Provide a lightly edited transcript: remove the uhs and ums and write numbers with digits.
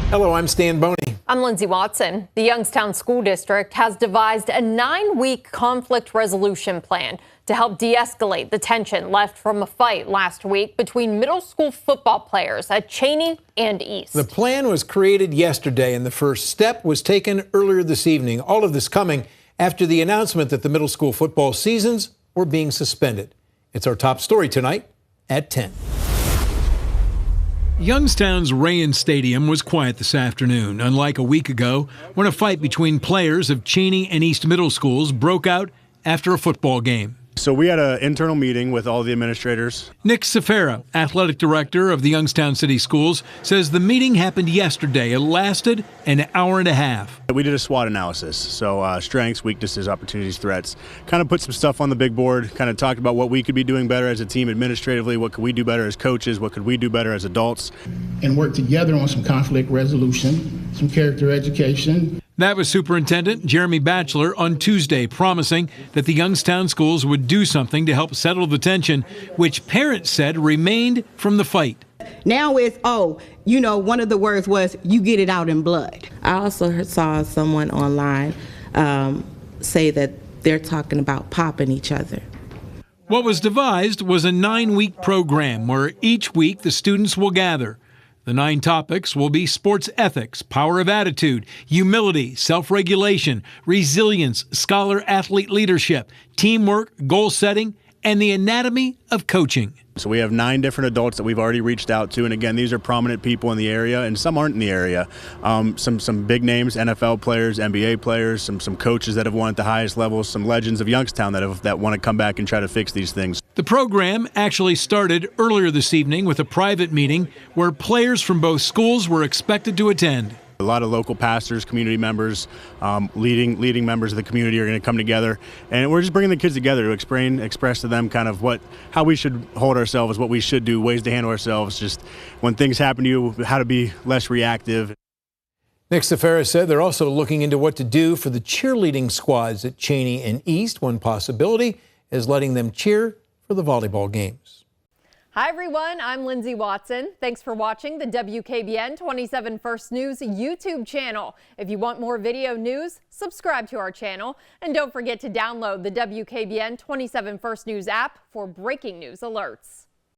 Hello, I'm Stan Boney. I'm Lindsay Watson. The Youngstown School District has devised a 9-week conflict resolution plan to help de-escalate the tension left from a fight last week between middle school football players at Cheney and East. The plan was created yesterday, and the first step was taken earlier this evening. All of this coming after the announcement that the middle school football seasons were being suspended. It's our top story tonight at 10. Youngstown's Rayan Stadium was quiet this afternoon, unlike a week ago when a fight between players of Cheney and East Middle Schools broke out after a football game. So we had an internal meeting with all the administrators. Nick Cifera, athletic director of the Youngstown City Schools, says the meeting happened yesterday. It lasted an hour and a half. We did a SWOT analysis, so strengths, weaknesses, opportunities, threats. Kind of put some stuff on the big board, kind of talked about what we could be doing better as a team administratively, what could we do better as coaches, what could we do better as adults. And work together on some conflict resolution, some character education. That was Superintendent Jeremy Batchelor on Tuesday, promising that the Youngstown schools would do something to help settle the tension, which parents said remained from the fight. Now it's, one of the words was, you get it out in blood. I also saw someone online say that they're talking about popping each other. What was devised was a 9-week program where each week the students will gather. The 9 topics will be sports ethics, power of attitude, humility, self-regulation, resilience, scholar-athlete leadership, teamwork, goal setting, and the anatomy of coaching. So we have 9 different adults that we've already reached out to, and again, these are prominent people in the area, and some aren't in the area. Some big names, NFL players, NBA players, some coaches that have won at the highest levels, some legends of Youngstown that want to come back and try to fix these things. The program actually started earlier this evening with a private meeting where players from both schools were expected to attend. A lot of local pastors, community members, leading members of the community are going to come together, and we're just bringing the kids together to express to them kind of how we should hold ourselves, what we should do, ways to handle ourselves, just when things happen to you, how to be less reactive. Nick Cifera said they're also looking into what to do for the cheerleading squads at Cheney and East. One possibility is letting them cheer for the volleyball games. Hi everyone, I'm Lindsay Watson. Thanks for watching the WKBN 27 First News YouTube channel. If you want more video news, subscribe to our channel. And don't forget to download the WKBN 27 First News app for breaking news alerts.